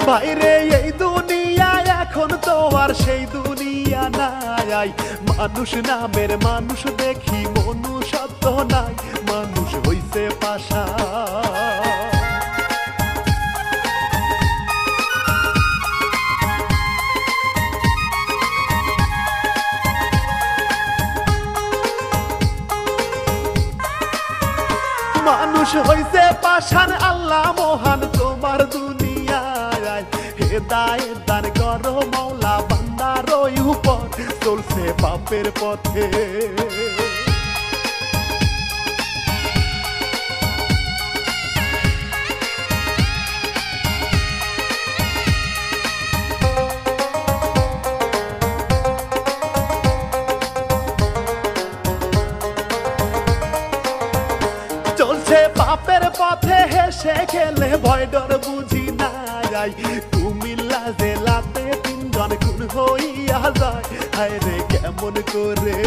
বাইরে এই দুনিয়ায় এখন তো আর সেই দুনিয়া নাই। মানুষ নামের মানুষ দেখি মনুষ্যত্ব নাই, মানুষ হইছে পাশা। মানুষ হইছে পাশান, আল্লাহ মহান তোমার দুনিয়ায়। হেদায়েত দান করো মাওলা বান্দার উপর, চলছে পাপের পথে। চলছে পাপের পথে হেসে খেলে ভয় ডর বুঝি না যাই। কুমিল্লা জেলাতে 3 জন খুন হইয়া যায়, হায় রে কেমন করে।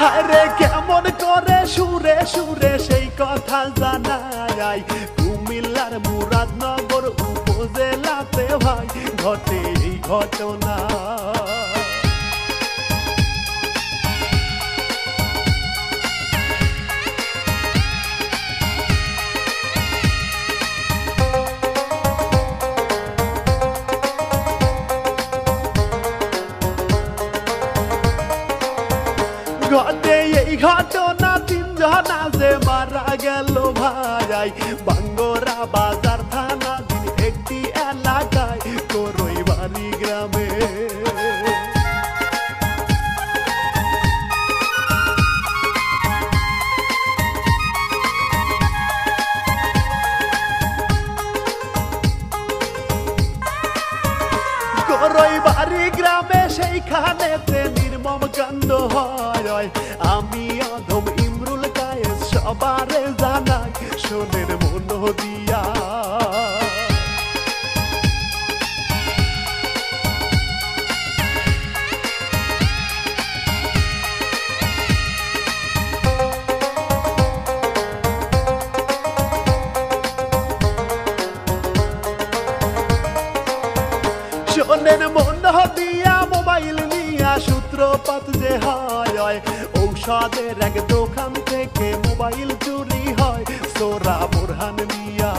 হায় রে কেমন করে সুরে সুরে সেই কথা জানা যায়। কুমিল্লার মুরাদনগর উপজেলাতে ভাই ঘটে এই ঘটনা। ঘটে এই ঘটনা 3 জন যে মারা গেল ভাই। বাঙ্গরা বাজার থানাধীন একটি এলাকায় করইবাড়ি গ্রামে। করইবাড়ি গ্রামে সেইখানেতে নির্মম কাণ্ড হয়। আমি অধম ইমরুল কায়েস সবারে জানাই, শোনেন মন দিয়া। শোনেন মন দিয়া, মোবাইল নিয়া সূত্রপাত যে হয়। ঔষধের এক দোকান থেকে মোবাইল চুরি হয়, সোরা বোরহান মিয়া।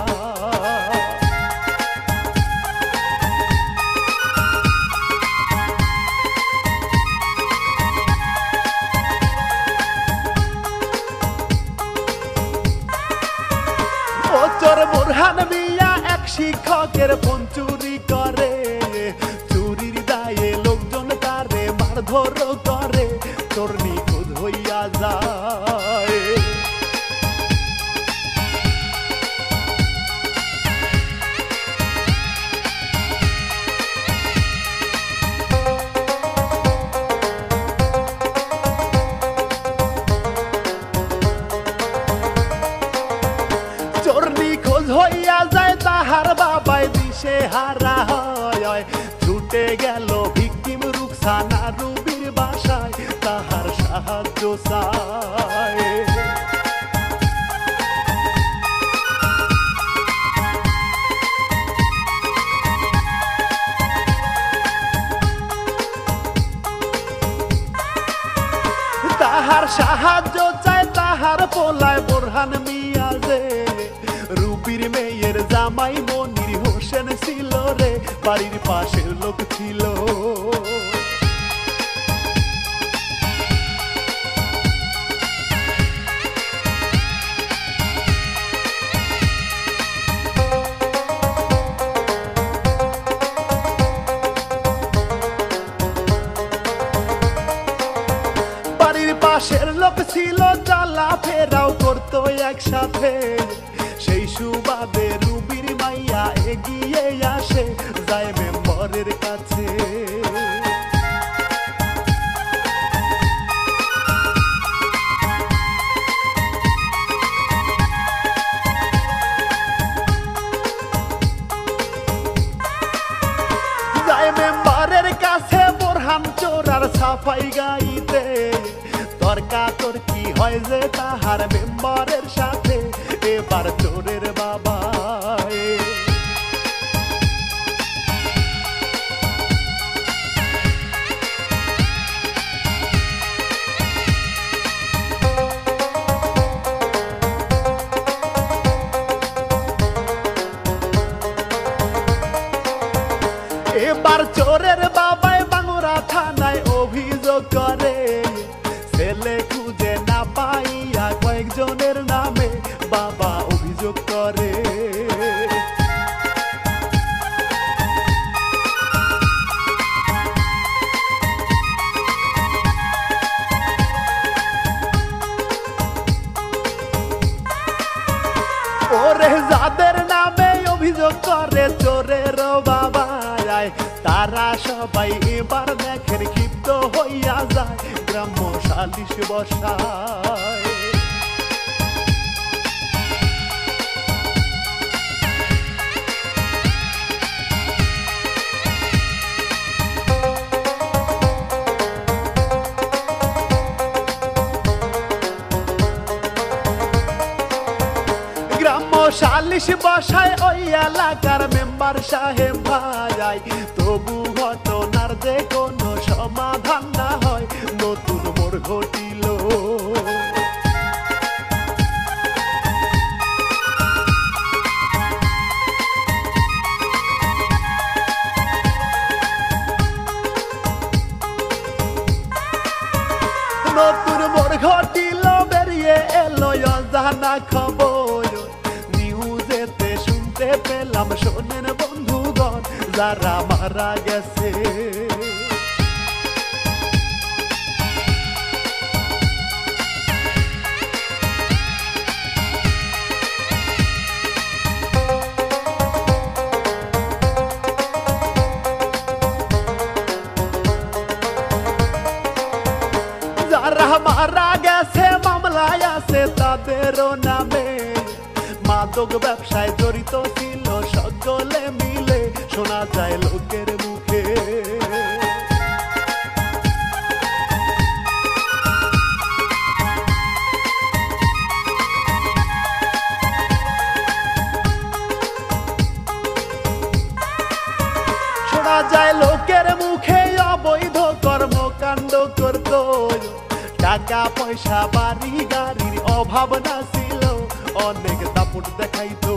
ও চোর বোরহান মিয়া এক শিক্ষকের ফোন চুরি করে। চুরির দায়ে লোকজন তারে মারধর করে, চোর নিখোঁজ হইয়া যায়। চোর নিখোঁজ হইয়া যায়, তাহার বাবাই দিশে হারা হয়। ছুটে গেল ভিকটিম রুকসানা রুবির বাসায়, তাহার সাহায্য চায়। তাহার সাহায্য চায়, তাহার পোলায় বোরহান মিয়া যে। রুবির মেয়ের জামাই মনির হোসেন ছিল রে, বাড়ির পাশের লোক ছিল। বাড়ির পাশের লোক ছিল, চলা ফেরাও করতো একসাথে। সেই সুবাদে রুবির মাইয়া এগিয়ে আসে, যায় মেম্বরের কাছে। যায় সমাধান চোরার সাফাই গাইতে তর্কাতর্কি হয় যে তাহার মেম্বারের সাথে এবার চোরের বাবা এবার চোরের বাবাই বাঙ্গুরা থানায় অভিযোগ করে ছেলে খুঁজে না পাইয়া কয়েকজনের নামে বাবা অভিযোগ করে ওরে যাদের নামে অভিযোগ করে চোরের বাবা তারা সবাই এবার দেখেন ক্ষিপ্ত হইয়া যায় গ্রাম্য সালিশ বসায় গ্রাম্য সালিশ বসায় ওই এলাকার মেম্বার সাহেব ভাই তবু ঘটনার যে কোনো সমাধান না হয় নতুন মোড় ঘটিল নতুন মোড় ঘটিল বেরিয়ে এলো অজানা খবর নিউজেতে শুনতে পেলাম শোনেন বন্ধুগণ যারা মারা গেছে যারা মারা গেছে মামলায় আছে তাদেরও নামে মাদক ব্যবসায় জড়িত ছিল সকলে মিলে শোনা যায় লোকের মুখে শোনা যায় লোকের মুখে অবৈধ কর্মকাণ্ড করত টাকা পয়সা বাড়ি গাড়ির অভাব না ছিল অনেক দাপট দেখাইতো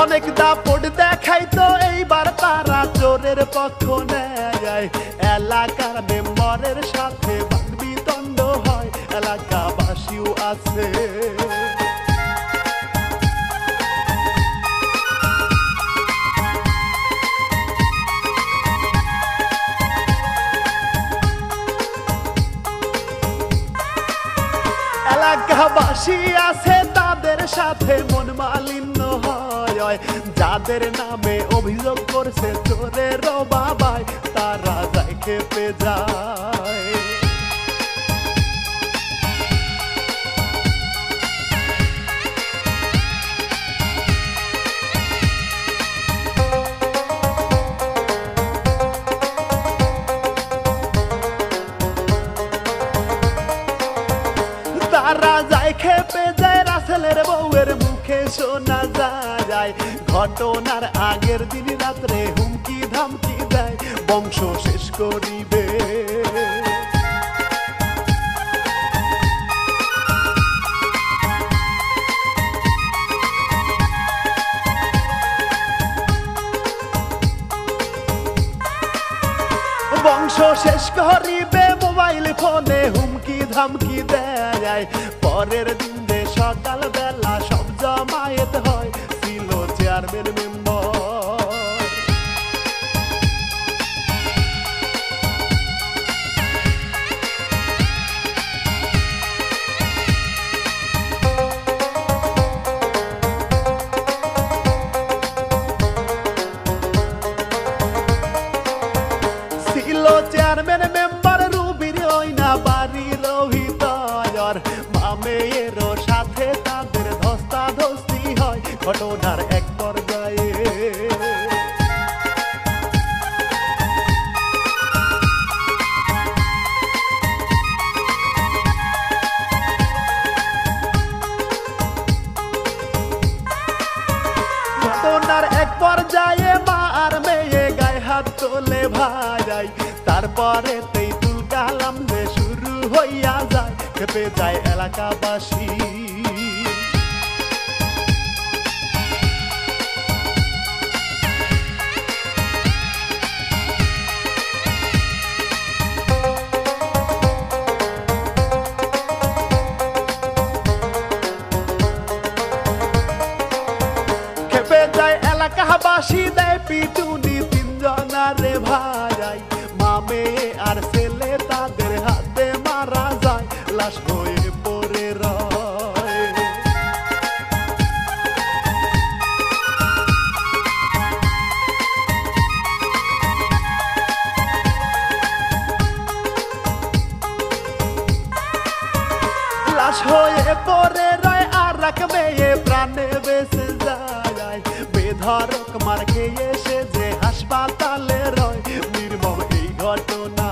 অনেক দাপট দেখাইতো এইবার তারা চোরের পক্ষ নেয় এলাকার মেম্বারের সাথে বাকবিতণ্ড হয় এলাকাবাসীও আছে এলাকাবাসী আছে তাদের সাথে মন মালিন্য হয় যাদের নামে অভিযোগ করছে চোরের বাবাই তারা যায় খেপে যায় তারা যায় খেপে যায় রাসেলের বউয়ের মুখে শোনা যায় ঘটনার আগের দিন রাত্রে হুমকি ধামকি দেয় বংশ শেষ করিবে বংশ শেষ করিবে মোবাইল ফোনে হুমকি ধামকি দেয় পরের দিন সকাল বেলা সব জমায়েত হয় ছিল চেয়ারম্যান মেম্বার মেয়েরও সাথে তাদের ধস্তাধস্তি হয় ঘটনার এক পর্যায়ে। ঘটনার এক পর্যায়ে মা আর মেয়ে গায়ে হাত তোলে ভাই, তারপরে তেঁতুল কালাম যে শুরু হইয়া যায়, খেপে যায় এলাকাবাসী। খেপে যায় এলাকাবাসী, দেয় পিটুনি তিনজনারে ভাই, মা মেয়ে আর ছেলে তাদের হাতে মারা যায়, লাশ হয়ে পড়ে রয়। লাশ হয়ে পড়ে রয় আর এক মেয়ে প্রাণে বেঁচে যায়, বেধড়ক মার খেয়ে সে যে হাসপাতালে রয়, নির্মম এই ঘটনা।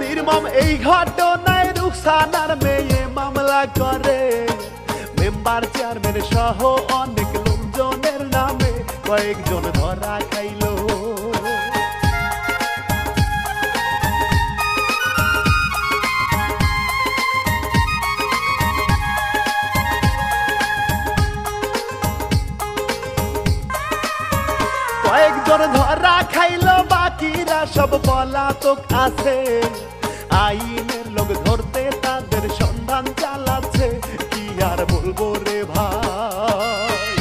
নির্মম এই ঘটনায় রুকসানার মেয়ে মামলা করে, মেম্বার চেয়ারম্যান সহ অনেক লোকজনের নামে কয়েকজন ধরা খাইল। কয়েকজন ধরা খাইল, বাকিরা সব পলাতক আছে, আইনের লোক ধরতে তাদের সন্ধান চালাচ্ছে, কি আর বলবো রে ভাই।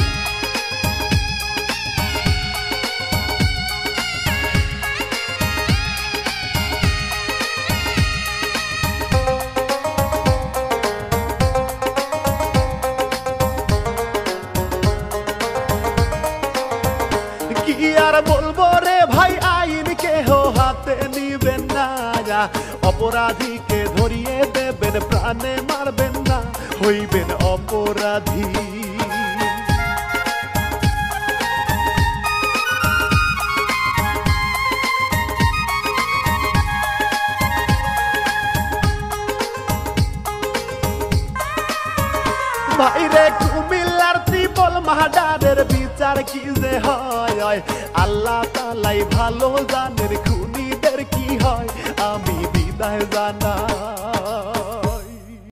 কি আর বলবো রে ভাই, আইন কেহ হাতে নিবেন না, অপরাধীকে ধরিয়ে দেবেন, প্রাণে মারবেন না, হইবেন অপরাধী। ভাইরে কুমিল্লার ত্রিপল মাহাডারের বিচার কি যে হয়, আল্লাহ তাআলাই ভালো জানের খুনিদের কি হয়, আমি বিদায় জানাই।